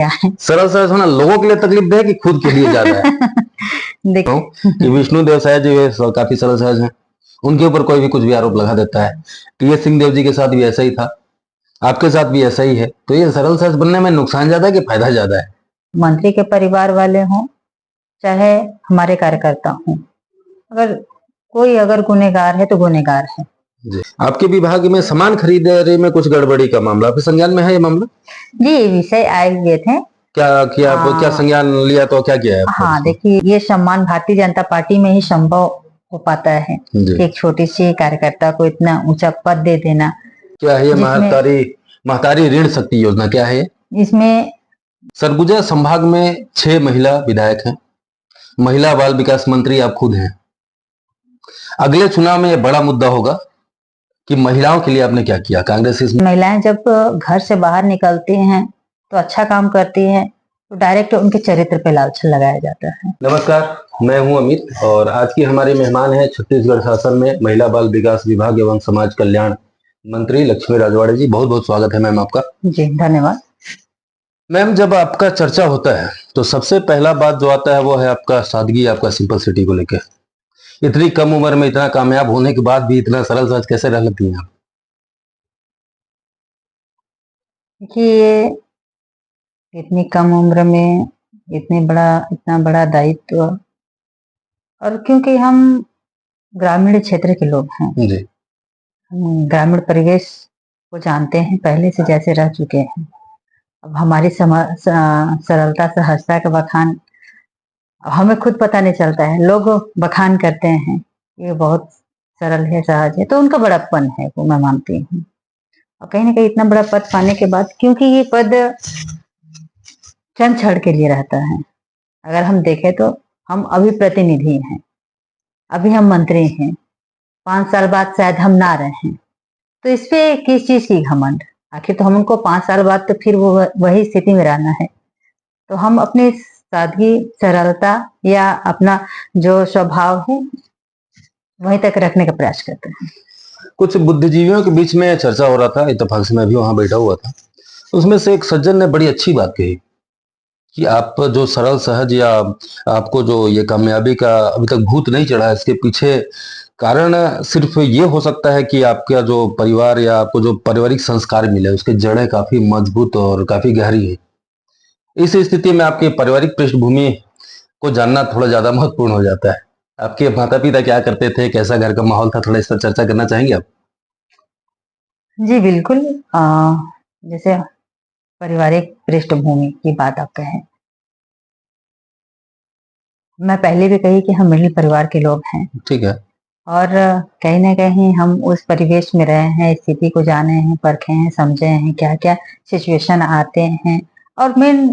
क्या है। सरल सहज होना लोगों के लिए तकलीफ है कि खुद के लिए ज्यादा है? देखो कि विष्णु देव सहज जी काफी सरल सहज हैं, उनके ऊपर कोई भी कुछ भी आरोप लगा देता है। टी.एस. सिंहदेव जी के साथ भी ऐसा ही था, आपके साथ भी ऐसा ही है। तो ये सरल सहज बनने में नुकसान ज्यादा है कि फायदा ज्यादा है? मंत्री के परिवार वाले हों चाहे हमारे कार्यकर्ता हों, अगर गुनेगार है तो गुनेगार है। जी। आपके विभाग में सामान खरीदारी में कुछ गड़बड़ी का मामला आपके संज्ञान में है? ये मामला जी, ये विषय आए हुए थे। क्या किया, क्या संज्ञान लिया, तो क्या किया है? हाँ, देखिए, ये सम्मान भारतीय जनता पार्टी में ही संभव हो पाता है कि एक छोटी सी कार्यकर्ता को इतना ऊंचा पद दे देना। क्या है ये महतारी ऋण शक्ति योजना? क्या है इसमें? सरगुजा संभाग में 6 महिला विधायक हैं, महिला बाल विकास मंत्री आप खुद हैं। अगले चुनाव में ये बड़ा मुद्दा होगा कि महिलाओं के लिए आपने क्या किया। कांग्रेस इसमें महिलाएं जब घर से बाहर निकलती हैं तो अच्छा काम करती हैं तो डायरेक्ट उनके चरित्र पे लालच लगाया जाता है। नमस्कार, मैं हूं अमित और आज की हमारी मेहमान है छत्तीसगढ़ शासन में महिला बाल विकास विभाग एवं समाज कल्याण मंत्री लक्ष्मी राजवाड़े जी। बहुत बहुत स्वागत है मैम आपका। जी, धन्यवाद। मैम, जब आपका चर्चा होता है तो सबसे पहला बात जो आता है वो है आपका सादगी, आपका सिंपलिसिटी को लेकर। इतनी कम उम्र में इतना कामयाब होने के बाद भी इतना सरल सहज कैसे रह लेती हैं आप? देखिए, इतनी कम उम्र में इतना बड़ा दायित्व, और क्योंकि हम ग्रामीण क्षेत्र के लोग हैं जी। हम ग्रामीण परिवेश को जानते हैं, पहले से जैसे रह चुके हैं। अब हमारी सरलता सहजता का बखान हमें खुद पता नहीं चलता है, लोग बखान करते हैं ये बहुत सरल है, सहज है, तो उनका बड़प्पन है, वो मैं मानती हूँ। और कहीं ना कहीं इतना बड़ा पद पाने के बाद, क्योंकि ये पद चंद क्षण के लिए रहता है, अगर हम देखें तो हम अभी प्रतिनिधि हैं, अभी हम मंत्री हैं, 5 साल बाद शायद हम ना रहें, तो इस पे किस चीज की घमंड? आखिर तो हम उनको 5 साल बाद तो फिर वो वही स्थिति में रहना है। तो हम अपनी सादगी, सरलता या अपना जो स्वभाव है वहीं तक रखने का प्रयास करते हैं। कुछ बुद्धिजीवियों के बीच में चर्चा हो रहा था, इत्तेफाक से मैं भी वहां बैठा हुआ था, उसमें से एक सज्जन ने बड़ी अच्छी बात कही कि आप जो सरल सहज या आपको जो ये कामयाबी का अभी तक भूत नहीं चढ़ा, इसके पीछे कारण सिर्फ ये हो सकता है कि आपका जो परिवार या आपको जो पारिवारिक संस्कार मिले उसकी जड़ें काफी मजबूत और काफी गहरी है। इस स्थिति में आपके पारिवारिक पृष्ठभूमि को जानना थोड़ा ज्यादा महत्वपूर्ण हो जाता है। आपके माता पिता क्या करते थे, कैसा घर का माहौल था, थोड़ा इस पर चर्चा करना चाहेंगे आप? जी बिल्कुल। जैसे पारिवारिक पृष्ठभूमि की बात आप कहें, मैं पहले भी कही कि हम मिडिल परिवार के लोग हैं। ठीक है। और कहीं ना कहीं हम उस परिवेश में रहे हैं, स्थिति को जाने हैं, परखे हैं, समझे हैं, क्या क्या सिचुएशन आते हैं, और मेन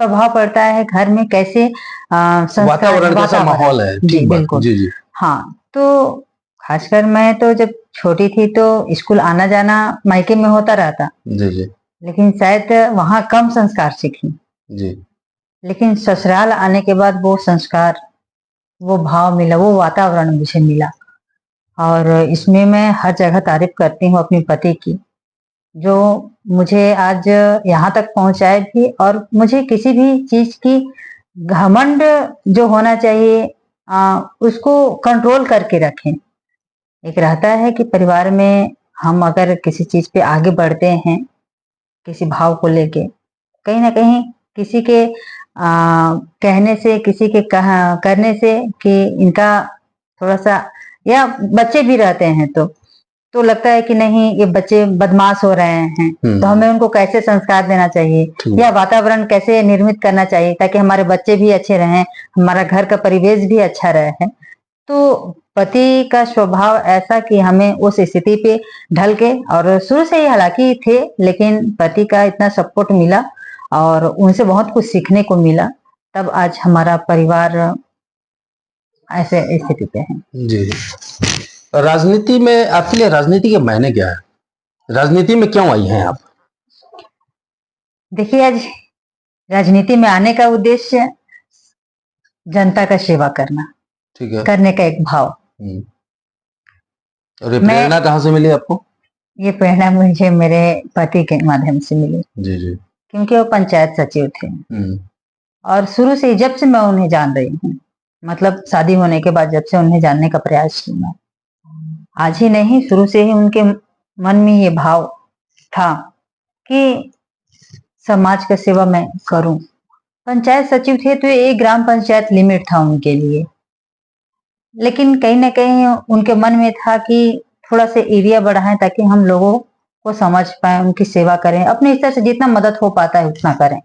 प्रभाव पड़ता है घर में कैसे वातावरण कैसा माहौल है। जी बिल्कुल। जी जी। हाँ, तो खासकर मैं तो जब छोटी थी तो स्कूल आना जाना मायके में होता रहता। जी जी। लेकिन शायद वहां कम संस्कार सीखी जी। लेकिन ससुराल आने के बाद वो संस्कार, वो भाव मिला, वो वातावरण मुझे मिला। और इसमें मैं हर जगह तारीफ करती हूँ अपने पति की, जो मुझे आज यहाँ तक पहुंचाए भी, और मुझे किसी भी चीज की घमंड जो होना चाहिए उसको कंट्रोल करके रखें। एक रहता है कि परिवार में हम अगर किसी चीज पे आगे बढ़ते हैं, किसी भाव को लेके, कहीं ना कहीं किसी के कहने से, किसी के करने से कि इनका थोड़ा सा, या बच्चे भी रहते हैं तो लगता है कि नहीं ये बच्चे बदमाश हो रहे हैं, तो हमें उनको कैसे संस्कार देना चाहिए या वातावरण कैसे निर्मित करना चाहिए ताकि हमारे बच्चे भी अच्छे रहें, हमारा घर का परिवेश भी अच्छा रहे। तो पति का स्वभाव ऐसा कि हमें उस स्थिति पे ढल के, और शुरू से ही हालांकि थे, लेकिन पति का इतना सपोर्ट मिला और उनसे बहुत कुछ सीखने को मिला, तब आज हमारा परिवार ऐसे स्थिति पे है। जी। राजनीति में आपके लिए राजनीति के मायने क्या है? राजनीति में क्यों आई हैं आप? देखिए, आज राजनीति में आने का उद्देश्य जनता का सेवा करना, ठीक है, करने का एक भाव। और ये प्रेरणा कहाँ से मिली आपको? ये प्रेरणा मुझे मेरे पति के माध्यम से मिली। जी जी। क्योंकि वो पंचायत सचिव थे। और शुरू से जब से मैं उन्हें जान रही हूँ, मतलब शादी होने के बाद जब से उन्हें जानने का प्रयास किया, आज ही नहीं, शुरू से ही उनके मन में ये भाव था कि समाज का सेवा मैं करूं। पंचायत सचिव थे तो एक ग्राम पंचायत लिमिट था उनके लिए, लेकिन कहीं ना कहीं उनके मन में था कि थोड़ा सा एरिया बढ़ाएं ताकि हम लोगों को समझ पाए, उनकी सेवा करें, अपने स्तर से जितना मदद हो पाता है उतना करें।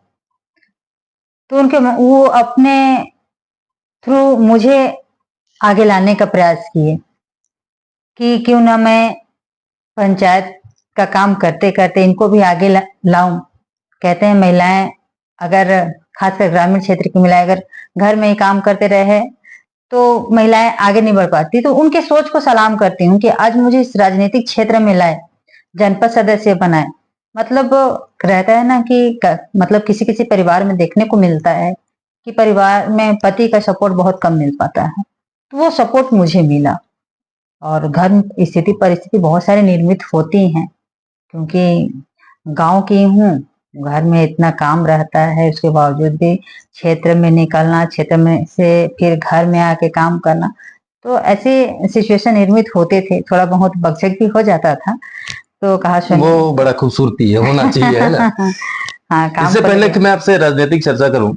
तो वो अपने थ्रू मुझे आगे लाने का प्रयास किए कि क्यों ना मैं पंचायत का काम करते करते इनको भी आगे लाऊं। कहते हैं महिलाएं, अगर खासकर ग्रामीण क्षेत्र की महिलाएं अगर घर में ही काम करते रहे तो महिलाएं आगे नहीं बढ़ पाती। तो उनके सोच को सलाम करती हूँ कि आज मुझे इस राजनीतिक क्षेत्र में लाए, जनपद सदस्य बनाए। मतलब रहता है ना कि मतलब किसी किसी परिवार में देखने को मिलता है कि परिवार में पति का सपोर्ट बहुत कम मिल पाता है, तो वो सपोर्ट मुझे मिला। और घर स्थिति परिस्थिति बहुत सारी निर्मित होती हैं, क्योंकि गांव की हूँ, घर में इतना काम रहता है, उसके बावजूद भी क्षेत्र में निकलना, क्षेत्र में से फिर घर में आके काम करना, तो ऐसे सिचुएशन निर्मित होते थे। थोड़ा बहुत बकझक भी हो जाता था, तो कहा सुन वो बड़ा खूबसूरती है, होना चाहिए, है ना। हाँ, काम इससे कर पहले कि मैं आपसे राजनीतिक चर्चा करूं,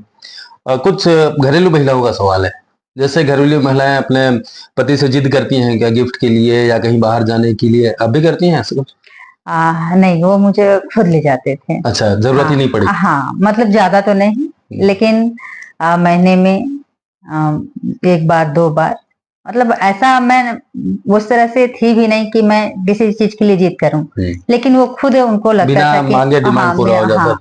कुछ घरेलू महिलाओं का सवाल है। जैसे घरेलू महिलाएं अपने पति से जिद करती हैं क्या, गिफ्ट के लिए या कहीं बाहर जाने के लिए, अब भी करती हैं ऐसा कुछ? नहीं, वो मुझे खुद ले जाते थे। अच्छा, जरूरत ही नहीं पड़ी। हाँ, मतलब ज्यादा तो नहीं, लेकिन महीने में एक बार 2 बार, मतलब ऐसा मैं उस तरह से थी भी नहीं कि मैं किसी चीज के लिए जिद करूं, लेकिन वो खुद उनको लगता बिना था कि मांगे डिमांड पूरा हो जाता।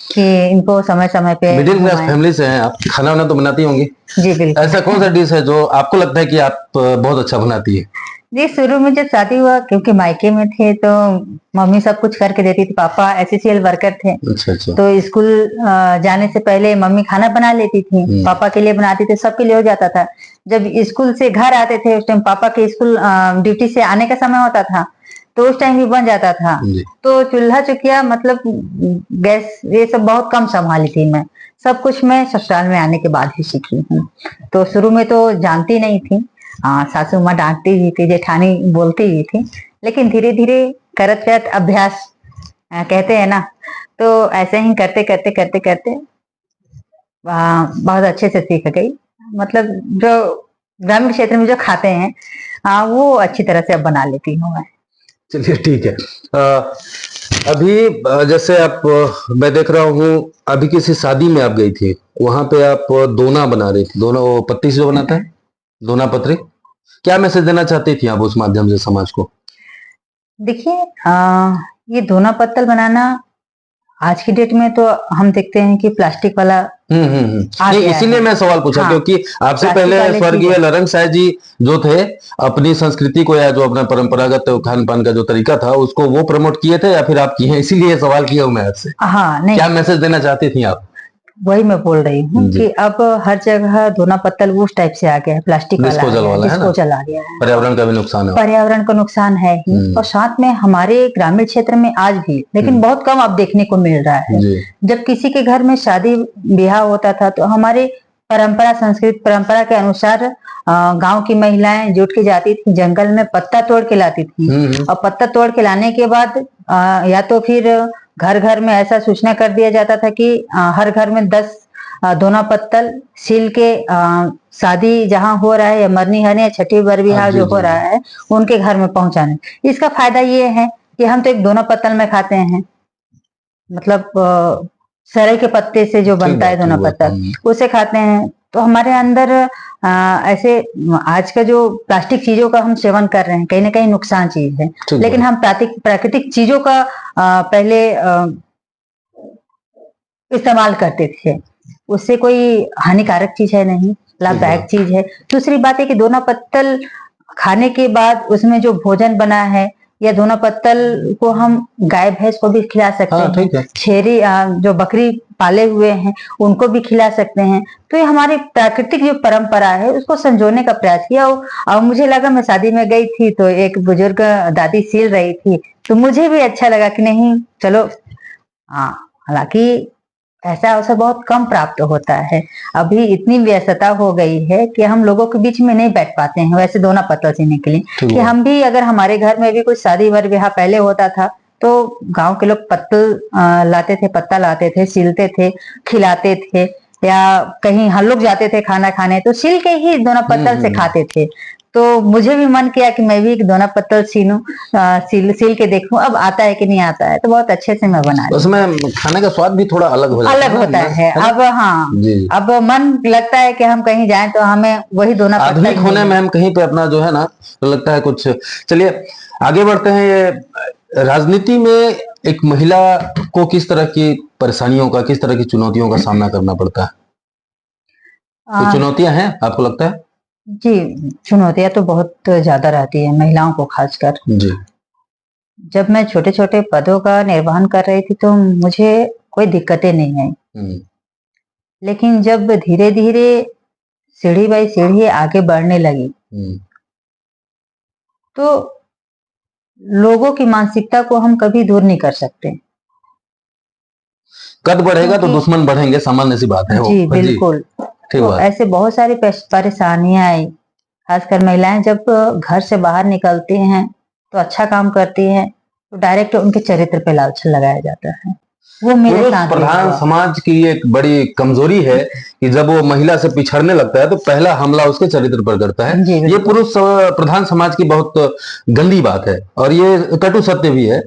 कि इनको समय समय पे मिडिल क्लास फैमिली से हैं आप, खाना वाना तो बनाती होंगी? जी बिल्कुल। ऐसा कौन सा डिश है जो आपको लगता है कि आप बहुत अच्छा बनाती है? जी, शुरू में जब शादी हुआ, क्योंकि मायके में थे तो मम्मी सब कुछ करके देती थी। पापा एससीएल वर्कर थे। अच्छा। तो स्कूल जाने से पहले मम्मी खाना बना लेती थी, पापा के लिए बनाती थी, सबके लिए हो जाता था। जब स्कूल से घर आते थे उस टाइम पापा के स्कूल ड्यूटी से आने का समय होता था, तो उस टाइम भी बन जाता था। तो चूल्हा चुकिया, मतलब गैस, ये सब बहुत कम संभाली थी मैं। सब कुछ मैं ससुराल में आने के बाद ही सीखी हूँ। तो शुरू में तो जानती नहीं थी। सासू माँ डांटती भी थी, जेठानी बोलती भी थी, लेकिन धीरे धीरे करत करत अभ्यास कहते हैं ना, तो ऐसे ही करते करते करते करते बहुत अच्छे से सीख गई। मतलब जो ग्रामीण क्षेत्र में जो खाते हैं वो अच्छी तरह से अब बना लेती हूँ मैं। चलिए ठीक है। अभी जैसे आप, मैं देख रहा हूँ अभी किसी शादी में आप गई थी, वहां पे आप दोना बना रही थी। दोना वो पत्ती से जो बनाता है, दोना पत्री, क्या मैसेज देना चाहती थी आप उस माध्यम से समाज को? देखिए, ये दोना पत्तल बनाना आज की डेट में तो हम देखते हैं कि प्लास्टिक वाला नहीं, इसीलिए मैं सवाल पूछा, क्योंकि आपसे पहले स्वर्गीय लरंग साय जी जो थे, अपनी संस्कृति को या जो अपना परंपरागत खान पान का जो तरीका था उसको वो प्रमोट किए थे, या फिर आप किए हैं? इसीलिए सवाल किया हूं मैं आपसे। नहीं, क्या मैसेज देना चाहती थी आप? वही मैं बोल रही हूँ कि अब हर जगह दोना पत्तल उस टाइप से आ गया है, प्लास्टिक वाला डिस्पोजल आ गया है। पर्यावरण का भी नुकसान है, पर्यावरण का नुकसान है ही, और साथ में हमारे ग्रामीण क्षेत्र में आज भी, लेकिन बहुत कम अब देखने को मिल रहा है। जब किसी के घर में शादी ब्याह होता था तो हमारे संस्कृत परंपरा के अनुसार गांव की महिलाएं जुट के जाती थी, जंगल में पत्ता तोड़ के लाती थी, और पत्ता तोड़ के लाने के बाद या तो फिर घर घर में ऐसा सूचना कर दिया जाता था कि हर घर में 10 दोना पत्तल सील के शादी जहां हो रहा है, या मरनी हरनी या छठी बरबिहा जो हो रहा है उनके घर में पहुंचाने। इसका फायदा ये है कि हम तो एक दोना पत्तल में खाते हैं, मतलब सरेल के पत्ते से जो बनता है दोना पत्तल, उसे खाते हैं। तो हमारे अंदर ऐसे आज का जो प्लास्टिक चीजों का हम सेवन कर रहे हैं, कहीं ना कहीं नुकसान चीज है, लेकिन हम प्राकृतिक चीजों का पहले इस्तेमाल करते थे, उससे कोई हानिकारक चीज है नहीं, लाभदायक चीज है। दूसरी बात है कि दोना पत्तल खाने के बाद उसमें जो भोजन बना है, या दोना पत्तल को हम गाय भैंस को भी खिला सकते हैं, छेरी जो बकरी पाले हुए हैं उनको भी खिला सकते हैं। तो ये हमारी प्राकृतिक जो परंपरा है उसको संजोने का प्रयास किया। और मुझे लगा, मैं शादी में गई थी तो एक बुजुर्ग दादी सील रही थी, तो मुझे भी अच्छा लगा कि नहीं चलो, हालांकि ऐसा अवसर बहुत कम प्राप्त होता है। अभी इतनी व्यस्तता हो गई है कि हम लोगों के बीच में नहीं बैठ पाते हैं वैसे दोना पत्तल सीने के लिए। ठीक कि है। हम भी अगर हमारे घर में भी कुछ शादी ब्याह पहले होता था तो गांव के लोग पत्तल लाते थे, पत्ता लाते थे, सिलते थे, खिलाते थे, या कहीं हम लोग जाते थे खाना खाने तो सिल के ही दोना पत्तल से खाते थे। तो मुझे भी मन किया कि मैं भी एक दोना पत्तल सीलूं, सिल के देखूं अब आता है कि नहीं आता है, तो बहुत अच्छे से मैं बना ली। उसमें खाने का स्वाद भी थोड़ा अलग हो जाता अलग है होता ना, है। ना? अब हाँ, जी। अब मन लगता है कि हम कहीं जाएं तो हमें वही दोना पत्तल आधुनिक होने मिले। में हम कहीं पे अपना जो है ना, तो लगता है कुछ। चलिए आगे बढ़ते हैं। ये राजनीति में एक महिला को किस तरह की परेशानियों का, किस तरह की चुनौतियों का सामना करना पड़ता है? कोई आ, चुनौतियां हैं आपको लगता है? जी, चुनौतियां तो बहुत ज्यादा रहती है महिलाओं को खासकर। जी। जब मैं छोटे छोटे पदों का निर्वहन कर रही थी तो मुझे कोई दिक्कतें नहीं आई, हम्म। लेकिन जब धीरे धीरे सीढ़ी बाई सीढ़ी आगे बढ़ने लगी हम्म। तो लोगों की मानसिकता को हम कभी दूर नहीं कर सकते। कद बढ़ेगा तो क्योंकि दुश्मन बढ़ेंगे, सामान्य सी बात है वो। जी जी। बिल्कुल। ठीक तो बात। ऐसे बहुत सारी परेशानियां आई। खासकर महिलाएं जब घर से बाहर निकलती हैं तो अच्छा काम करती हैं तो डायरेक्ट उनके चरित्र पे लालच लगाया जाता है। वो मेरे पुरुष साथ भी प्रधान हुआ। समाज की एक बड़ी कमजोरी है कि जब वो महिला से पिछड़ने लगता है तो पहला हमला उसके चरित्र पर करता है। जी ये बिल्कुल। पुरुष प्रधान समाज की बहुत गंदी बात है और ये कटु सत्य भी है।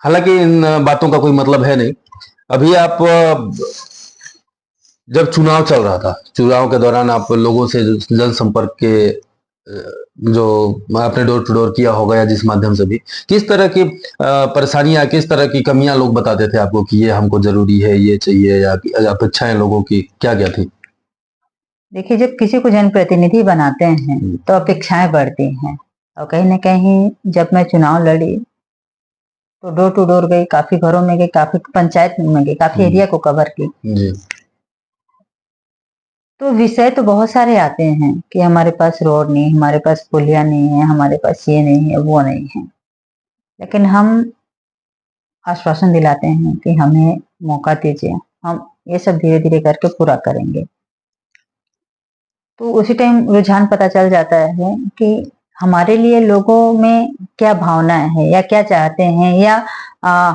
हालांकि इन बातों का कोई मतलब है नहीं। अभी आप जब चुनाव चल रहा था, चुनाव के दौरान आप लोगों से जनसंपर्क के जो आपने डोर टू डोर किया होगा या जिस माध्यम से भी, किस तरह की परेशानियां, किस तरह की कमियां लोग बताते थे आपको कि ये हमको जरूरी है, ये चाहिए, या अपेक्षाएं लोगों की क्या क्या थी? देखिए, जब किसी को जनप्रतिनिधि बनाते हैं तो अपेक्षाएं बढ़ती हैं। और कहीं ना कहीं जब मैं चुनाव लड़ी तो डोर टू डोर गई, काफी घरों में गई, काफी पंचायत में गई, काफी एरिया को कवर की। जी। तो विषय तो बहुत सारे आते हैं कि हमारे पास रोड नहीं, हमारे पास पुलिया नहीं है, हमारे पास ये नहीं है, वो नहीं है। लेकिन हम आश्वासन दिलाते हैं कि हमें मौका दीजिए, हम ये सब धीरे धीरे करके पूरा करेंगे। तो उसी टाइम रुझान पता चल जाता है कि हमारे लिए लोगों में क्या भावनाएं हैं या क्या चाहते हैं, या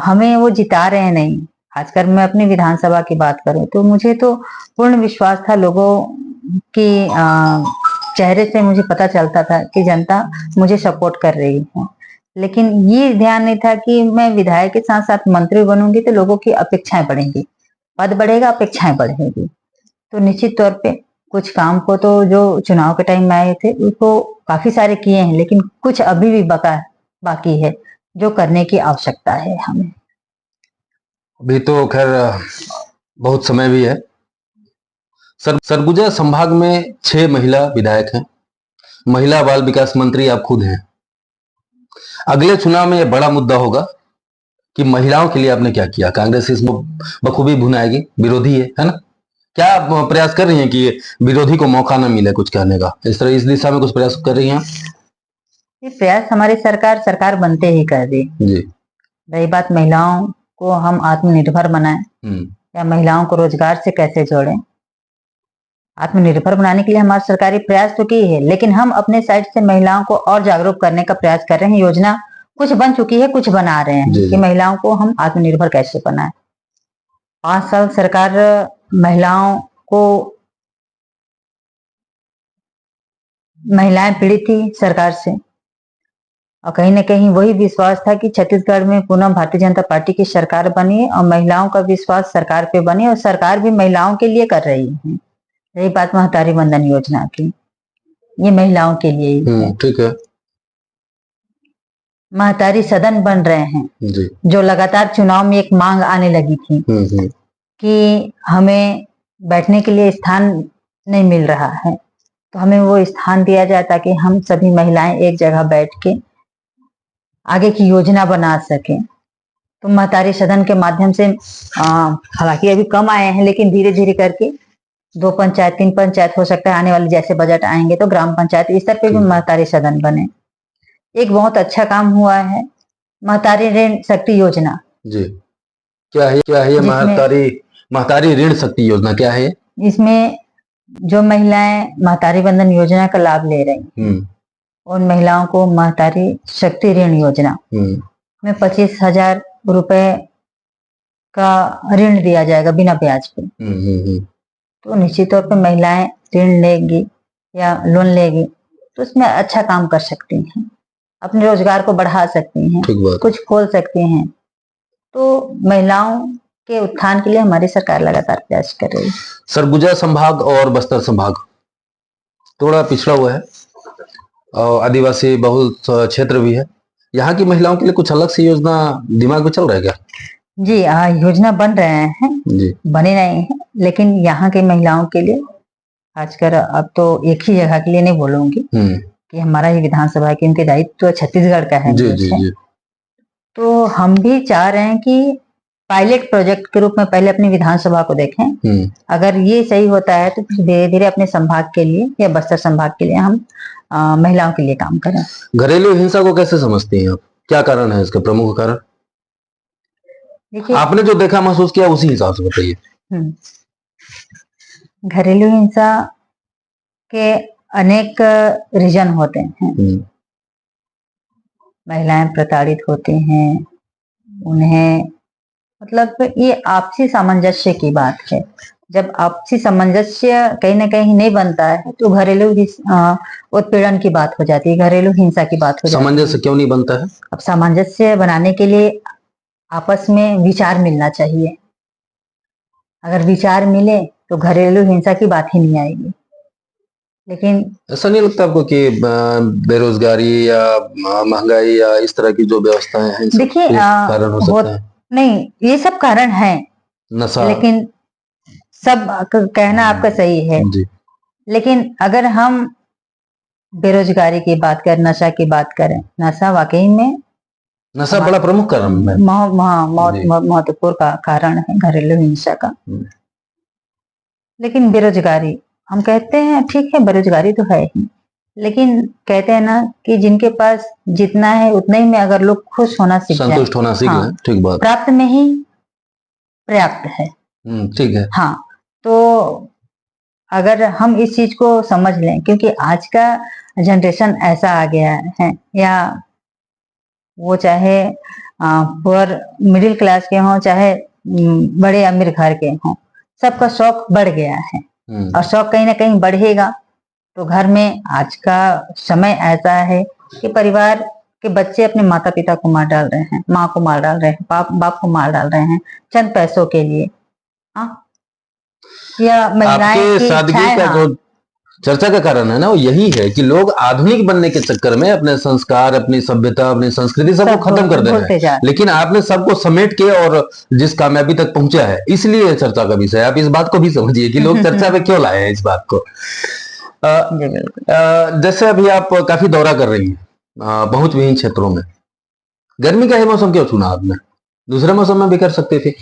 हमें वो जिता रहे हैं नहीं। खासकर मैं अपनी विधानसभा की बात करूं तो मुझे तो पूर्ण विश्वास था लोगों की चेहरे से मुझे पता चलता था कि जनता मुझे सपोर्ट कर रही है। लेकिन ये ध्यान नहीं था कि मैं विधायक के साथ साथ मंत्री बनूंगी तो लोगों की अपेक्षाएं बढ़ेंगी, पद बढ़ेगा, अपेक्षाएं बढ़ेगी। तो निश्चित तौर पे कुछ काम को तो जो चुनाव के टाइम में आए थे उसको काफी सारे किए हैं, लेकिन कुछ अभी भी बाकी है जो करने की आवश्यकता है हमें। अभी तो खैर बहुत समय भी है। सरगुजा संभाग में 6 महिला विधायक हैं। महिला बाल विकास मंत्री आप खुद हैं। अगले चुनाव में यह बड़ा मुद्दा होगा कि महिलाओं के लिए आपने क्या किया। कांग्रेस इसमें बखूबी भुनाएगी, विरोधी है ना? क्या आप प्रयास कर रही हैं कि विरोधी को मौका ना मिले कुछ कहने का? इस तरह, इस दिशा में कुछ प्रयास कर रही हैं? ये प्रयास हमारी सरकार बनते ही कर दी। जी। रही बात महिलाओं को हम आत्मनिर्भर बनाएं या महिलाओं को रोजगार से कैसे जोड़ें, आत्मनिर्भर बनाने के लिए हमारी सरकारी प्रयास तो की है, लेकिन हम अपने साइड से महिलाओं को और जागरूक करने का प्रयास कर रहे हैं। योजना कुछ बन चुकी है, कुछ बना रहे हैं जी। कि महिलाओं को हम आत्मनिर्भर कैसे बनाएं। 5 साल सरकार महिलाओं को, महिलाएं पीड़ित थी सरकार से, और कहीं ना कहीं वही विश्वास था कि छत्तीसगढ़ में पुनः भारतीय जनता पार्टी की सरकार बनी और महिलाओं का विश्वास सरकार पे बने, और सरकार भी महिलाओं के लिए कर रही है। रही बात महतारी वंदन योजना की, ये महिलाओं के लिए ही है। ठीक है। महतारी सदन बन रहे हैं जी। जो लगातार चुनाव में एक मांग आने लगी थी कि हमें बैठने के लिए स्थान नहीं मिल रहा है, तो हमें वो स्थान दिया जाए ताकि हम सभी महिलाएं एक जगह बैठ के आगे की योजना बना सके। तो महतारी सदन के माध्यम से हालांकि अभी कम आए हैं, लेकिन धीरे धीरे करके 2 पंचायत, 3 पंचायत, हो सकता है आने वाले जैसे बजट आएंगे तो ग्राम पंचायत स्तर पे भी महतारी सदन बने। एक बहुत अच्छा काम हुआ है महतारी ऋण शक्ति योजना। जी। क्या है ये जिसमें महतारी ऋण शक्ति योजना क्या है ये? इसमें जो महिलाएं महतारी बंधन योजना का लाभ ले रही हैं, हम्म उन महिलाओं को महतारी शक्ति ऋण योजना हम्म में 25,000 रुपए का ऋण दिया जाएगा बिना ब्याज पे। तो निश्चित तौर पे महिलाएं ऋण लेगी या लोन लेगी तो उसमें अच्छा काम कर सकती हैं, अपने रोजगार को बढ़ा सकती हैं, ठीक बात। कुछ खोल सकती हैं। तो महिलाओं के उत्थान के लिए हमारी सरकार लगातार प्रयास कर रही है। सरगुजा संभाग और बस्तर संभाग थोड़ा पिछड़ा हुआ है और आदिवासी बहुल क्षेत्र भी है। यहाँ की महिलाओं के लिए कुछ अलग सी योजना दिमाग में चल रहा है क्या? जी योजना बन रहे हैं जी बने नहीं हैं, लेकिन यहाँ की महिलाओं के लिए खासकर, अब तो एक ही जगह के लिए नहीं बोलूंगी कि हमारा ही विधानसभा की उनके दायित्व तो छत्तीसगढ़ का है। जी। तो हम भी चाह रहे हैं कि पायलट प्रोजेक्ट के रूप में पहले अपनी विधानसभा को देखें। अगर ये सही होता है तो फिर धीरे धीरे अपने संभाग के लिए या बस्तर संभाग के लिए हम महिलाओं के लिए काम करें। घरेलू हिंसा को कैसे समझती हैं आप? क्या कारण है इसका, प्रमुख कारण? देखिए, आपने जो देखा महसूस किया उसी हिसाब से बताइए। घरेलू हिंसा के अनेक रीजन होते हैं। महिलाएं प्रताड़ित होती हैं, उन्हें मतलब ये आपसी सामंजस्य की बात है। जब आपसी सामंजस्य कहीं ना कहीं नहीं बनता है तो घरेलू उत्पीड़न की बात हो जाती है, घरेलू हिंसा की बात हो जाती है। सामंजस्य क्यों नहीं बनता है? अब सामंजस्य बनाने के लिए आपस में विचार मिलना चाहिए। अगर विचार मिले तो घरेलू हिंसा की बात ही नहीं आएगी। लेकिन ऐसा नहीं लगता आपको कि बेरोजगारी या महंगाई या इस तरह की जो व्यवस्थाएं हैं देखिए कारण हो सकता है? नहीं, ये सब कारण है, नशा, लेकिन सब कहना आपका सही है जी। लेकिन अगर हम बेरोजगारी की बात करें, नशा की बात करें, नशा वाकई में नशा बड़ा प्रमुख कारण है, महत्वपूर्ण कारण है घरेलू हिंसा का। लेकिन बेरोजगारी हम कहते हैं ठीक है, बेरोजगारी तो है ही, लेकिन कहते हैं ना कि जिनके पास जितना है उतना ही में अगर लोग खुश होना सीख जाए, संतुष्ट होना सीख जाए, ठीक बात। प्राप्त में ही पर्याप्त है, ठीक है। हाँ, तो अगर हम इस चीज को समझ लें, क्योंकि आज का जनरेशन ऐसा आ गया है, या वो चाहे पुअर मिडिल क्लास के हों चाहे बड़े अमीर घर के हों, सबका शौक बढ़ गया है और शौक कहीं ना कहीं बढ़ेगा। तो घर में आज का समय ऐसा है कि परिवार के बच्चे अपने माता पिता को मार डाल रहे हैं, माँ को मार डाल रहे हैं, बाप को मार डाल रहे हैं चंद पैसों के लिए। या महिलाएं आपके सादगी का जो चर्चा का कारण है ना वो यही है कि लोग आधुनिक बनने के चक्कर में अपने संस्कार, अपनी सभ्यता, अपनी संस्कृति सबको खत्म कर दे रहे हैं। लेकिन आपने सबको समेट के और जिस कामयाबी तक पहुंचा है, इसलिए चर्चा का विषय। आप इस बात को भी समझिए कि लोग चर्चा में क्यों लाए हैं इस बात को। जैसे अभी आप काफी दौरा कर रही हैं बहुत विभिन्न क्षेत्रों में, गर्मी का ही मौसम क्यों चुना आपने? दूसरे मौसम में भी कर सकते थे।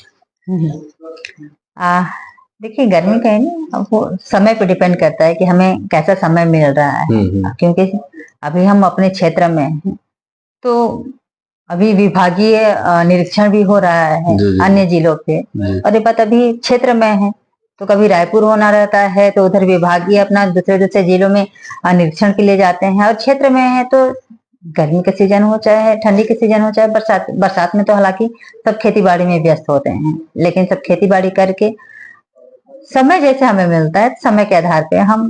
देखिए, गर्मी का है ना, वो समय पे डिपेंड करता है कि हमें कैसा समय मिल रहा है। क्योंकि अभी हम अपने क्षेत्र में हैं, तो अभी विभागीय निरीक्षण भी हो रहा है अन्य जिलों पे, और ये बात अभी क्षेत्र में है तो कभी रायपुर होना रहता है तो उधर विभागीय अपना दूसरे जिलों में निरीक्षण के लिए जाते हैं, और क्षेत्र में है तो गर्मी का सीजन हो चाहे ठंडी का सीजन हो चाहे बरसात में तो हालांकि सब खेती बाड़ी में व्यस्त होते हैं, लेकिन सब खेती बाड़ी करके समय जैसे हमें मिलता है समय के आधार पे हम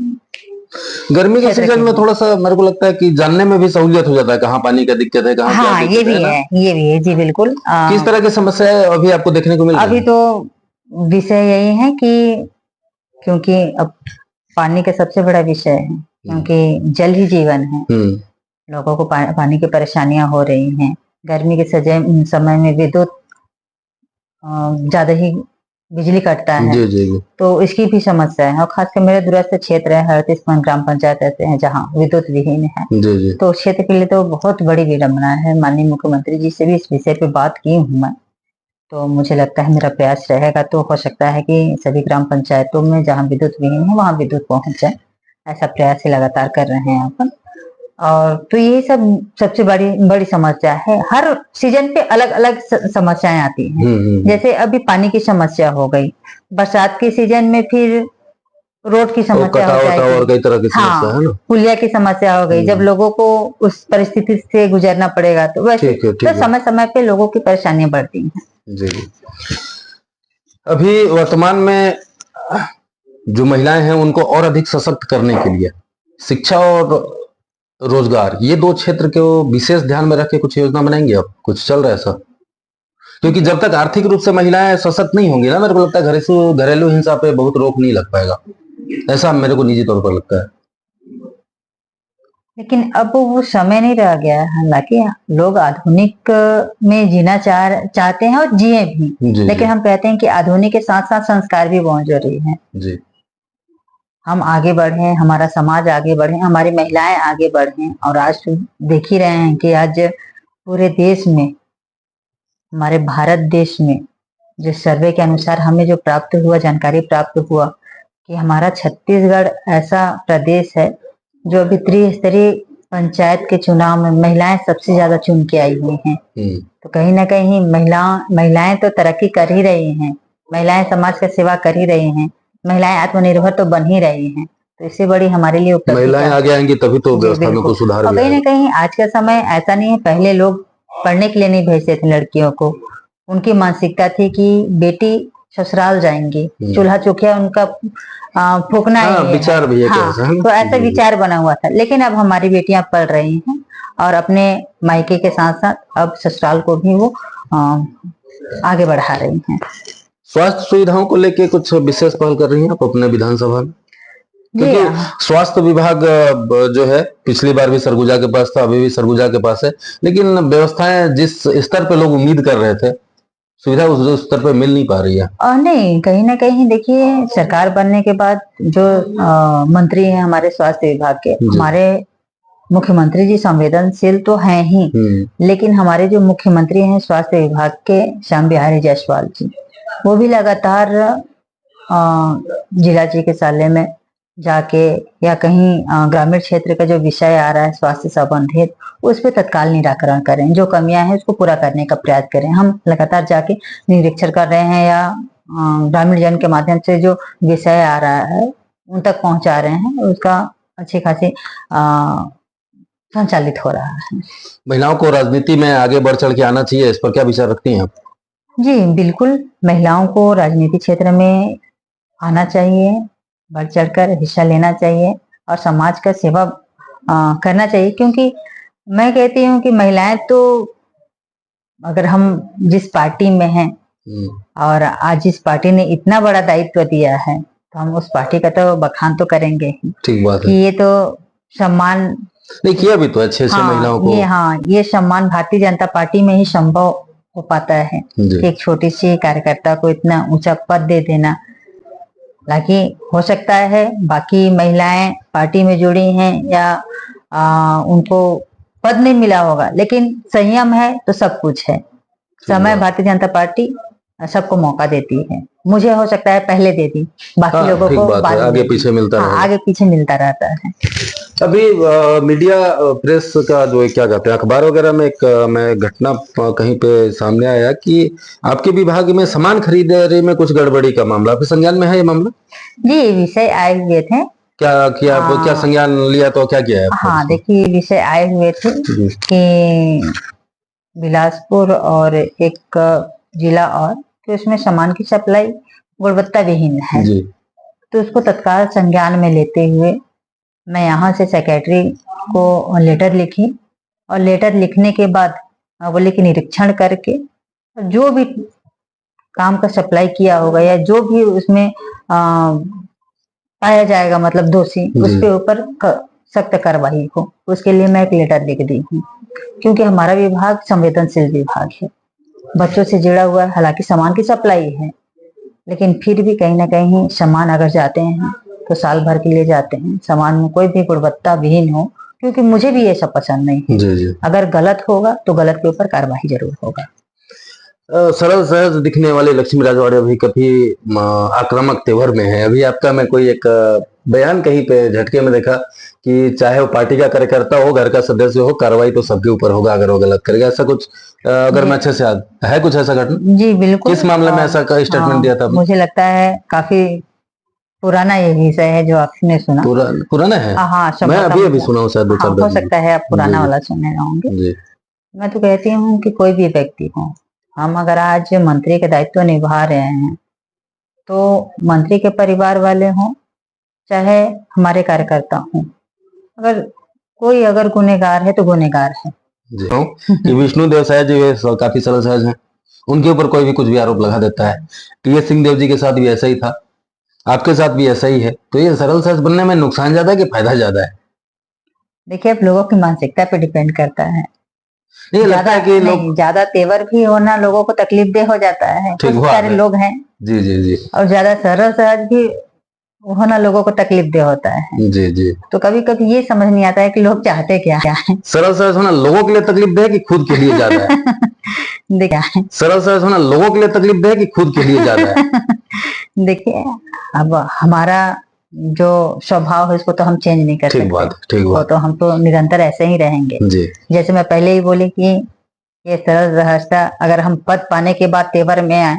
गर्मी के सीजन में थोड़ा सा मेरे को लगता है कि जानने में भी सहूलियत हो जाता है, कहाँ पानी का दिक्कत है, कहाँ क्या ये भी है जी बिल्कुल। किस तरह की समस्या है अभी आपको देखने को मिल रही है? अभी तो विषय यही है कि क्योंकि अब पानी का सबसे बड़ा विषय है, क्योंकि जल ही जीवन है, लोगों को पानी की परेशानियां हो रही हैं। गर्मी के समय में विद्युत ज्यादा ही बिजली कटता है, जी। तो इसकी भी समस्या है, और खासकर मेरे दूरस्थ क्षेत्र है, 38 ग्राम पंचायत ऐसे हैं जहाँ विद्युत विहीन है, जी। तो क्षेत्र के लिए तो बहुत बड़ी विडम्बना है। माननीय मुख्यमंत्री जी से भी इस विषय पे बात की हूँ मैं, तो मुझे लगता है मेरा प्रयास रहेगा तो हो सकता है कि सभी ग्राम पंचायतों में जहाँ विद्युत विहीन है वहाँ विद्युत पहुंच जाए, ऐसा प्रयास ही लगातार कर रहे हैं अपन। और तो ये सब सबसे बड़ी बड़ी समस्या है। हर सीजन पे अलग अलग समस्याएं आती हैं। जैसे अभी पानी की समस्या हो गई, बरसात के सीजन में फिर रोड की समस्या हो जाएगी, और कई तरह की समस्या है ना, पुलिया की समस्या हो गई। जब लोगों को उस परिस्थिति से गुजरना पड़ेगा तो वैसे तो समय समय पे लोगों की परेशानियां बढ़ती हैं। जी। अभी वर्तमान में जो महिलाएं हैं उनको और अधिक सशक्त करने के लिए शिक्षा और रोजगार, ये दो क्षेत्र को विशेष ध्यान में रख के कुछ योजना बनाएंगे आप? कुछ चल रहा है ऐसा? क्योंकि जब तक आर्थिक रूप से महिलाएं सशक्त नहीं होंगी ना, मेरे को लगता है घरेलू हिंसा पे बहुत रोक नहीं लग पाएगा, ऐसा मेरे को निजी तौर पर लगता है। लेकिन अब वो समय नहीं रह गया है। हालांकि लोग आधुनिक में जीना चाहते हैं और जिए भी, लेकिन हम कहते हैं कि आधुनिक के साथ साथ संस्कार भी बहुत जरूरी है। जी। हम आगे बढ़े, हमारा समाज आगे बढ़े, हमारी महिलाएं आगे बढ़े। और आज तो देख ही रहे हैं कि आज पूरे देश में, हमारे भारत देश में जो सर्वे के अनुसार हमें जो प्राप्त हुआ, जानकारी प्राप्त हुआ कि हमारा छत्तीसगढ़ ऐसा प्रदेश है जो अभी त्रिस्तरीय पंचायत के चुनाव में महिलाएं सबसे ज्यादा चुन के आई हुई हैं। तो कहीं ना कहीं महिलाएं तो तरक्की कर ही रही हैं, महिलाएं समाज का सेवा कर ही रही हैं, महिलाएं आत्मनिर्भर तो बन ही रही हैं। तो इससे बड़ी हमारे लिए महिलाएं आगे आएंगी तभी तो व्यवस्था में कुछ सुधार भी। कहीं ना कहीं आज का समय ऐसा नहीं है, पहले लोग पढ़ने के लिए नहीं भेजते थे लड़कियों को। उनकी मानसिकता थी कि बेटी ससुराल जाएंगी, चूल्हा चौकिया उनका फूकना ही विचार भी है। तो ऐसा विचार बना हुआ था। लेकिन अब हमारी बेटियां पढ़ रही हैं और अपने मायके के साथ साथ अब ससुराल को भी वो आगे बढ़ा रही हैं। स्वास्थ्य सुविधाओं को लेके कुछ विशेष पहल कर रही हैं आप अपने विधानसभा में? क्योंकि स्वास्थ्य विभाग जो है पिछली बार भी सरगुजा के पास था, अभी भी सरगुजा के पास है, लेकिन व्यवस्थाएं जिस स्तर पे लोग उम्मीद कर रहे थे, सुविधा उस स्तर पे मिल नहीं पा रही है। नहीं, कहीं ना कहीं देखिए, सरकार बनने के बाद जो मंत्री हैं हमारे स्वास्थ्य विभाग के, हमारे मुख्यमंत्री जी संवेदनशील तो हैं ही, लेकिन हमारे जो मुख्यमंत्री हैं स्वास्थ्य विभाग के, श्याम बिहारी जायसवाल जी, वो भी लगातार जिला चिकित्सालय में जाके या कहीं ग्रामीण क्षेत्र का जो विषय आ रहा है स्वास्थ्य संबंधित, उस पर तत्काल निराकरण करें, जो कमियां हैं उसको पूरा करने का प्रयास करें। हम लगातार जाके निरीक्षण कर रहे हैं या ग्रामीण जन के माध्यम से जो विषय आ रहा है उन तक पहुंचा रहे हैं, उसका अच्छी खासी संचालित हो रहा है। महिलाओं को राजनीति में आगे बढ़ चढ़ के आना चाहिए, इस पर क्या विचार रखती हैं आप? जी बिल्कुल, महिलाओं को राजनीति क्षेत्र में आना चाहिए, बढ़ चढ़कर हिस्सा लेना चाहिए और समाज का सेवा करना चाहिए। क्योंकि मैं कहती हूँ कि महिलाएं तो, अगर हम जिस पार्टी में हैं और आज जिस पार्टी ने इतना बड़ा दायित्व दिया है, तो हम उस पार्टी का तो बखान तो करेंगे ही। ठीक बात कि ये तो सम्मान नहीं किया भी तो अच्छे से महिलाओं को। ये सम्मान भारतीय जनता पार्टी में ही संभव हो पाता है कि एक छोटी सी कार्यकर्ता को इतना ऊंचा पद दे देना। हालांकि हो सकता है बाकी महिलाएं पार्टी में जुड़ी हैं या उनको पद नहीं मिला होगा, लेकिन संयम है तो सब कुछ है। समय भारतीय जनता पार्टी सबको मौका देती है। मुझे हो सकता है पहले दे दी, बाकी लोगों को बाद में आगे पीछे मिलता रहता है। आगे पीछे मिलता रहता है। अभी मीडिया प्रेस का जो क्या कहते हैं अखबार वगैरह में एक मैं घटना कहीं पे सामने आया कि आपके विभाग में सामान खरीदारी में कुछ गड़बड़ी का मामला, आपके संज्ञान में है ये मामला? जी, विषय आए हुए थे। क्या किया, क्या संज्ञान लिया तो क्या किया है? हाँ देखिए, विषय आए हुए थे कि बिलासपुर और एक जिला और, तो उसमें सामान की सप्लाई गुणवत्ता विहीन है। तो उसको तत्काल संज्ञान में लेते हुए मैं यहाँ से सेक्रेटरी को लेटर लिखी और लेटर लिखने के बाद बोले कि निरीक्षण करके जो भी काम का सप्लाई किया होगा या जो भी उसमें पाया जाएगा मतलब दोषी, उसके ऊपर सख्त कार्रवाई हो, उसके लिए मैं एक लेटर लिख दी हूँ। क्योंकि हमारा विभाग संवेदनशील विभाग है, बच्चों से जुड़ा हुआ है। हालांकि सामान की सप्लाई है, लेकिन फिर भी कहीं ना कहीं सामान अगर जाते हैं तो साल भर के लिए जाते हैं, सामान में कोई भी गुणवत्ता विहीन हो, क्योंकि मुझे भी ये सब पसंद नहीं है। जी। अगर गलत होगा तो गलत के ऊपर कार्रवाई जरूर होगा। सरल सहज दिखने वाले लक्ष्मी राजवाड़े अभी कभी आक्रामक तेवर में है। अभी आपका मैं कोई एक बयान कहीं पे झटके में देखा कि चाहे वो पार्टी का कार्यकर्ता हो, घर का सदस्य हो, कार्रवाई तो सबके ऊपर होगा अगर वो गलत करेगा, ऐसा कुछ अगर मैं अच्छे से याद है कुछ ऐसा घटना जी बिल्कुल। किस मामले में ऐसा स्टेटमेंट दिया था आपने? मुझे लगता है काफी पुराना ये विषय है जो आपने सुना। पुराना है। हाँ मैं संभवतः अभी सुना हूँ शायद 2-4 हो दिन सकता है आप पुराना जी, वाला सुने होंगे। जी मैं तो कहती हूँ कि कोई भी व्यक्ति हो, हम अगर आज मंत्री के दायित्व निभा रहे हैं तो मंत्री के परिवार वाले हों चाहे हमारे कार्यकर्ता हों, अगर गुनहगार है तो गुनहगार है। जी कि विष्णु देव साय जी काफी सरल सहज हैं, उनके ऊपर कोई भी कुछ भी आरोप लगा देता है। टी.एस. सिंहदेव जी के साथ भी ऐसा ही था, आपके साथ भी ऐसा ही है, तो ये सरल सहज बनने में नुकसान ज्यादा है कि फायदा ज्यादा है? देखिए अब लोगों की मानसिकता पे डिपेंड करता है। ये लगता है कि लोग ज्यादा तेवर भी होना लोगों को तकलीफ दे हो जाता है, ठीक बहुत हुआ सारे है। लोग हैं। जी जी जी और ज्यादा सरल सहज भी होना लोगों को तकलीफ दे होता है। जी जी तो कभी कभी ये समझ नहीं आता है कि लोग चाहते क्या है। सरल सहज होना लोगों के लिए तकलीफ है कि खुद के लिए ज्यादा है? देखिए सरल सहज होना लोगों के लिए तकलीफ है कि खुद के लिए ज्यादा है? देखिए अब हमारा जो स्वभाव है उसको तो हम चेंज नहीं कर ठीक सकते, वो बात तो हम तो निरंतर ऐसे ही रहेंगे। जी जैसे मैं पहले ही बोली कि ये सरल रहस्या अगर हम पद पाने के बाद तेवर में आए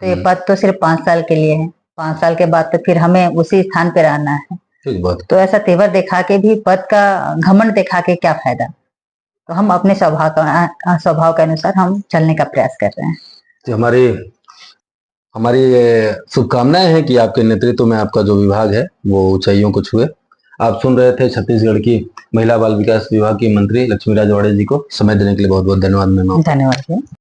तो ये पद तो सिर्फ 5 साल के लिए है, 5 साल के बाद तो फिर हमें उसी स्थान पे रहना है। ठीक बात। तो ऐसा तेवर दिखा के भी पद का घमंड दिखा के क्या फायदा। तो हम अपने स्वभाव के अनुसार हम चलने का प्रयास कर रहे हैं। तो हमारी ये शुभकामनाएं हैं कि आपके नेतृत्व में आपका जो विभाग है वो ऊंचाइयों को छुए। आप सुन रहे थे छत्तीसगढ़ की महिला बाल विकास विभाग की मंत्री लक्ष्मीराज वाड़े जी को। समय देने के लिए बहुत बहुत धन्यवाद मैम। धन्यवाद।